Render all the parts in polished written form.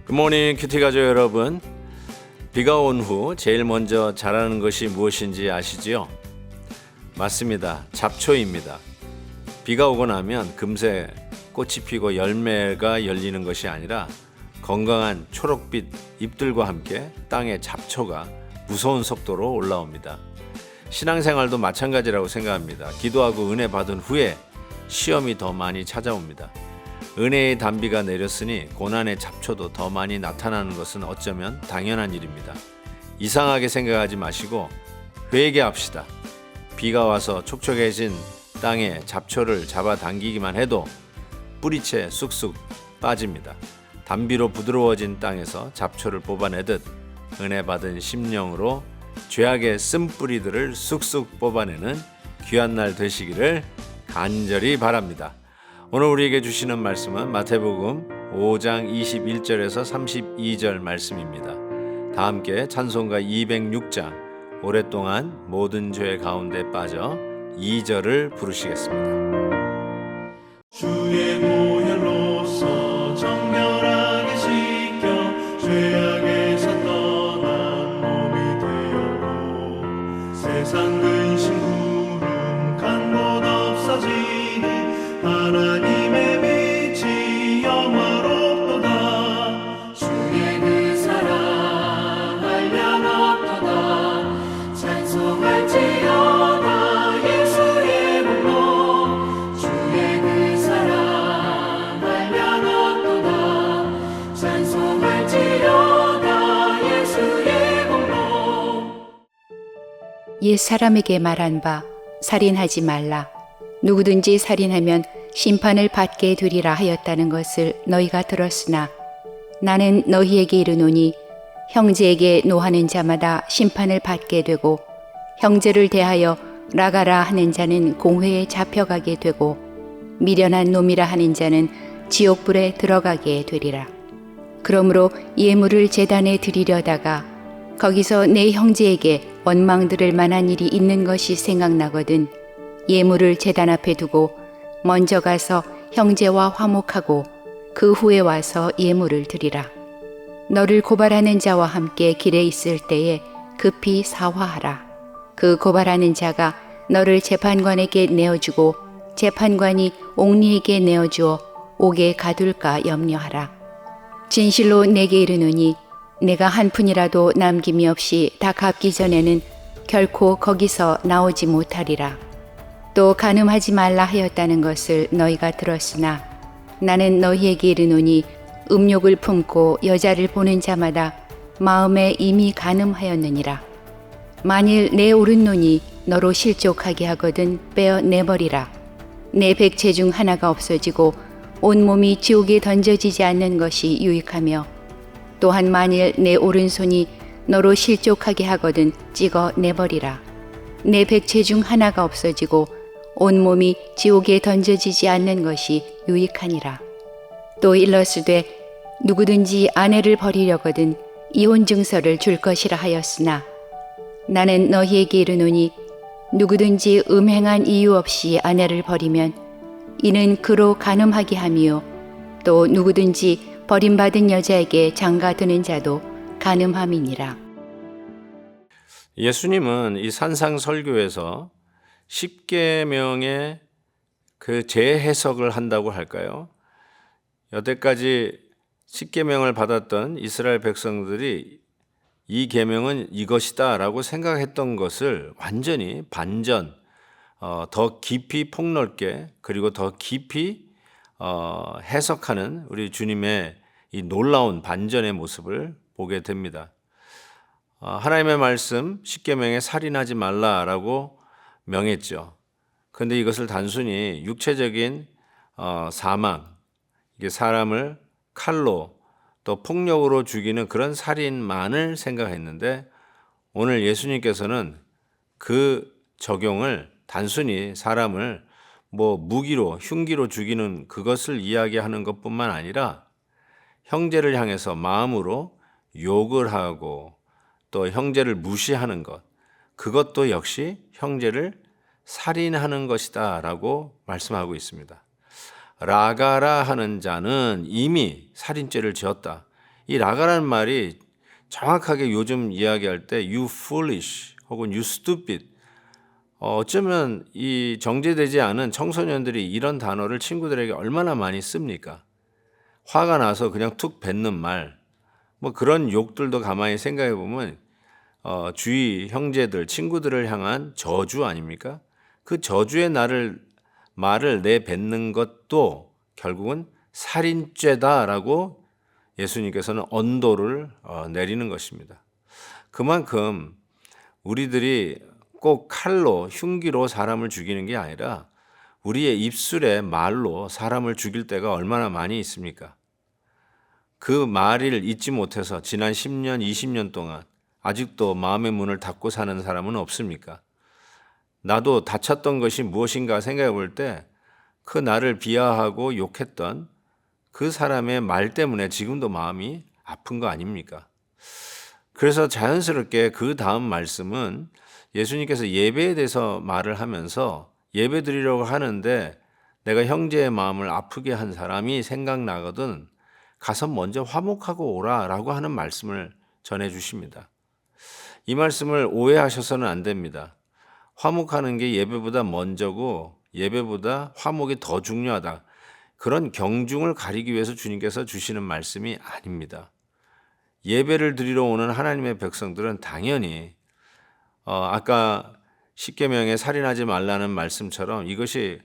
굿모닝 큐티 가족 여러분, 비가 온 후 제일 먼저 자라는 것이 무엇인지 아시지요? 맞습니다. 잡초입니다. 비가 오고 나면 금세 꽃이 피고 열매가 열리는 것이 아니라 건강한 초록빛 잎들과 함께 땅에 잡초가 무서운 속도로 올라옵니다. 신앙생활도 마찬가지라고 생각합니다. 기도하고 은혜 받은 후에 시험이 더 많이 찾아옵니다. 은혜의 단비가 내렸으니 고난의 잡초도 더 많이 나타나는 것은 어쩌면 당연한 일입니다. 이상하게 생각하지 마시고 회개합시다. 비가 와서 촉촉해진 땅에 잡초를 잡아당기기만 해도 뿌리채 쑥쑥 빠집니다. 단비로 부드러워진 땅에서 잡초를 뽑아내듯 은혜 받은 심령으로 죄악의 쓴뿌리들을 쑥쑥 뽑아내는 귀한 날 되시기를 간절히 바랍니다. 오늘 우리에게 주시는 말씀은 마태복음 5장 21절에서 32절 말씀입니다. 다 함께 찬송가 206장 오랫동안 모든 죄 가운데 빠져 2절을 부르시겠습니다. 주의 보혈로서 정결하게 씻겨 죄악에서 떠난 몸이 되었고 세상 근심 구름 간 곳 없어지니 하나님의 빛이 영화롭도다. 주의 그 사랑 한량 없도다. 찬송할지어다 예수의 복로. 주의 그 사랑 한량 없도다. 찬송할지어다 예수의 복로. 옛 사람에게 말한 바 살인하지 말라. 누구든지 살인하면 심판을 받게 되리라 하였다는 것을 너희가 들었으나 나는 너희에게 이르노니 형제에게 노하는 자마다 심판을 받게 되고 형제를 대하여 나가라 하는 자는 공회에 잡혀가게 되고 미련한 놈이라 하는 자는 지옥불에 들어가게 되리라. 그러므로 예물을 제단에 드리려다가 거기서 내 형제에게 원망 들을 만한 일이 있는 것이 생각나거든 예물을 제단 앞에 두고 먼저 가서 형제와 화목하고 그 후에 와서 예물을 드리라. 너를 고발하는 자와 함께 길에 있을 때에 급히 사화하라. 그 고발하는 자가 너를 재판관에게 내어주고 재판관이 옥리에게 내어주어 옥에 가둘까 염려하라. 진실로 내게 이르노니 내가 한 푼이라도 남김이 없이 다 갚기 전에는 결코 거기서 나오지 못하리라. 또 간음하지 말라 하였다는 것을 너희가 들었으나 나는 너희에게 이르노니 음욕을 품고 여자를 보는 자마다 마음에 이미 간음하였느니라. 만일 내 오른눈이 너로 실족하게 하거든 빼어내버리라. 내 백체 중 하나가 없어지고 온몸이 지옥에 던져지지 않는 것이 유익하며 또한 만일 내 오른손이 너로 실족하게 하거든 찍어내버리라. 내 백체 중 하나가 없어지고 온몸이 지옥에 던져지지 않는 것이 유익하니라. 또 일러스되 누구든지 아내를 버리려거든 이혼 증서를 줄 것이라 하였으나 나는 너희에게 이르노니 누구든지 음행한 이유 없이 아내를 버리면 이는 그로 간음하게 함이요 또 누구든지 버림받은 여자에게 장가드는 자도 간음함이니라. 예수님은 이 산상설교에서 십계명의 그 재해석을 한다고 할까요? 여태까지 십계명을 받았던 이스라엘 백성들이 이 계명은 이것이다 라고 생각했던 것을 완전히 반전, 더 깊이 폭넓게 그리고 더 깊이 해석하는 우리 주님의 이 놀라운 반전의 모습을 보게 됩니다. 하나님의 말씀 십계명에 살인하지 말라라고 명했죠. 그런데 이것을 단순히 육체적인 사망, 이게 사람을 칼로 또 폭력으로 죽이는 그런 살인만을 생각했는데 오늘 예수님께서는 그 적용을 단순히 사람을 뭐 무기로 흉기로 죽이는 그것을 이야기하는 것뿐만 아니라 형제를 향해서 마음으로 욕을 하고 또 형제를 무시하는 것, 그것도 역시 형제를 살인하는 것이다라고 말씀하고 있습니다. 라가라 하는 자는 이미 살인죄를 지었다. 이 라가라는 말이 정확하게 요즘 이야기할 때 you foolish 혹은 you stupid, 어쩌면 이 정제되지 않은 청소년들이 이런 단어를 친구들에게 얼마나 많이 씁니까? 화가 나서 그냥 툭 뱉는 말, 뭐 그런 욕들도 가만히 생각해 보면 주위 형제들, 친구들을 향한 저주 아닙니까? 그 저주의 말을 내뱉는 것도 결국은 살인죄다라고 예수님께서는 언도를 내리는 것입니다. 그만큼 우리들이 꼭 칼로 흉기로 사람을 죽이는 게 아니라 우리의 입술의 말로 사람을 죽일 때가 얼마나 많이 있습니까? 그 말을 잊지 못해서 지난 10년, 20년 동안 아직도 마음의 문을 닫고 사는 사람은 없습니까? 나도 다쳤던 것이 무엇인가 생각해 볼 때 그 나를 비하하고 욕했던 그 사람의 말 때문에 지금도 마음이 아픈 거 아닙니까? 그래서 자연스럽게 그 다음 말씀은 예수님께서 예배에 대해서 말을 하면서 예배 드리려고 하는데 내가 형제의 마음을 아프게 한 사람이 생각나거든 가서 먼저 화목하고 오라라고 하는 말씀을 전해 주십니다. 이 말씀을 오해하셔서는 안 됩니다. 화목하는 게 예배보다 먼저고 예배보다 화목이 더 중요하다. 그런 경중을 가리기 위해서 주님께서 주시는 말씀이 아닙니다. 예배를 드리러 오는 하나님의 백성들은 당연히 아까 십계명에 살인하지 말라는 말씀처럼 이것이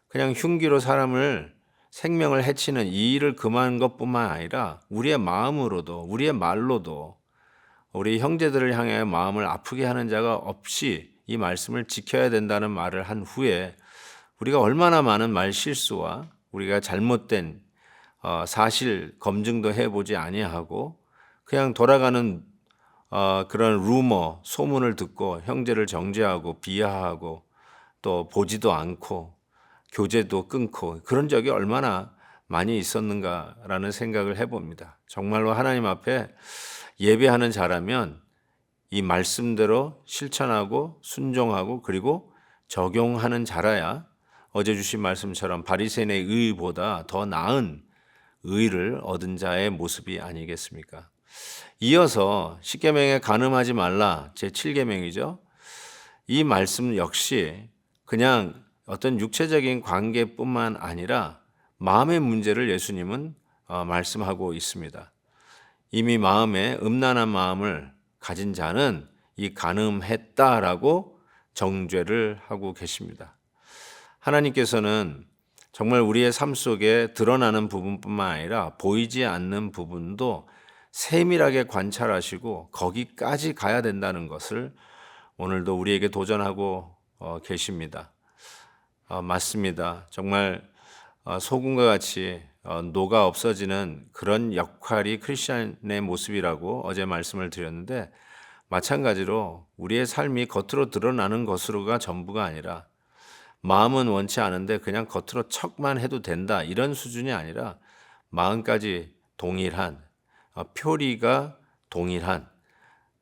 그냥 흉기로 사람을 생명을 해치는 이 일을 금하는 것뿐만 아니라 우리의 마음으로도 우리의 말로도 우리 형제들을 향해 마음을 아프게 하는 자가 없이 이 말씀을 지켜야 된다는 말을 한 후에 우리가 얼마나 많은 말 실수와 우리가 잘못된 사실 검증도 해보지 아니하고 그냥 돌아가는 그런 루머, 소문을 듣고 형제를 정죄하고 비하하고 또 보지도 않고 교제도 끊고 그런 적이 얼마나 많이 있었는가라는 생각을 해봅니다. 정말로 하나님 앞에 예배하는 자라면 이 말씀대로 실천하고 순종하고 그리고 적용하는 자라야 어제 주신 말씀처럼 바리새인의 의보다 더 나은 의를 얻은 자의 모습이 아니겠습니까? 이어서 십계명에 간음하지 말라 제7계명이죠. 이 말씀 역시 그냥 어떤 육체적인 관계뿐만 아니라 마음의 문제를 예수님은 말씀하고 있습니다. 이미 마음에 음란한 마음을 가진 자는 이 간음했다라고 정죄를 하고 계십니다. 하나님께서는 정말 우리의 삶 속에 드러나는 부분뿐만 아니라 보이지 않는 부분도 세밀하게 관찰하시고 거기까지 가야 된다는 것을 오늘도 우리에게 도전하고 계십니다. 맞습니다. 정말 소금과 같이 녹아 없어지는 그런 역할이 크리스천의 모습이라고 어제 말씀을 드렸는데 마찬가지로 우리의 삶이 겉으로 드러나는 것으로가 전부가 아니라 마음은 원치 않은데 그냥 겉으로 척만 해도 된다 이런 수준이 아니라 마음까지 동일한 표리가 동일한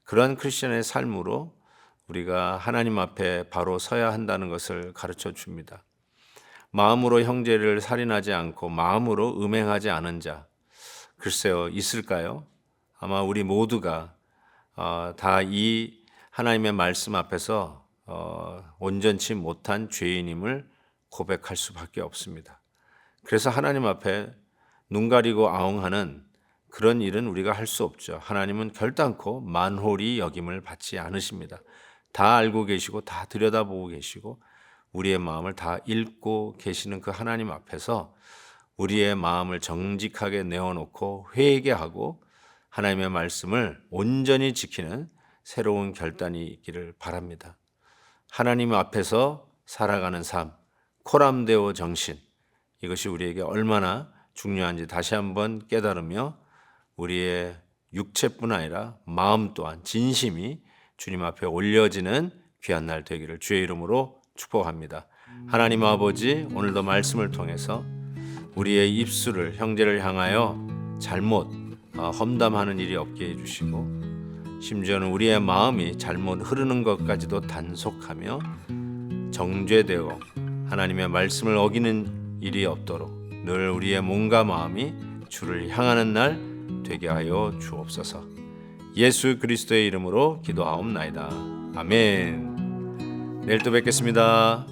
그런 크리스천의 삶으로 우리가 하나님 앞에 바로 서야 한다는 것을 가르쳐 줍니다. 마음으로 형제를 살인하지 않고 마음으로 음행하지 않은 자, 글쎄요 있을까요? 아마 우리 모두가 다 이 하나님의 말씀 앞에서 온전치 못한 죄인임을 고백할 수밖에 없습니다. 그래서 하나님 앞에 눈 가리고 아웅하는 그런 일은 우리가 할 수 없죠. 하나님은 결단코 만홀히 여김을 받지 않으십니다. 다 알고 계시고 다 들여다보고 계시고 우리의 마음을 다 읽고 계시는 그 하나님 앞에서 우리의 마음을 정직하게 내어놓고 회개하고 하나님의 말씀을 온전히 지키는 새로운 결단이 있기를 바랍니다. 하나님 앞에서 살아가는 삶, 코람데오 정신, 이것이 우리에게 얼마나 중요한지 다시 한번 깨달으며 우리의 육체뿐 아니라 마음 또한 진심이 주님 앞에 올려지는 귀한 날 되기를 주의 이름으로 축복합니다. 하나님 아버지, 오늘도 말씀을 통해서 우리의 입술을 형제를 향하여 잘못 험담하는 일이 없게 해주시고, 심지어는 우리의 마음이 잘못 흐르는 것까지도 단속하며 정죄되고 하나님의 말씀을 어기는 일이 없도록 늘 우리의 몸과 마음이 주를 향하는 날 되게 하여 주옵소서. 예수 그리스도의 이름으로 기도하옵나이다. 아멘. 내일 또 뵙겠습니다.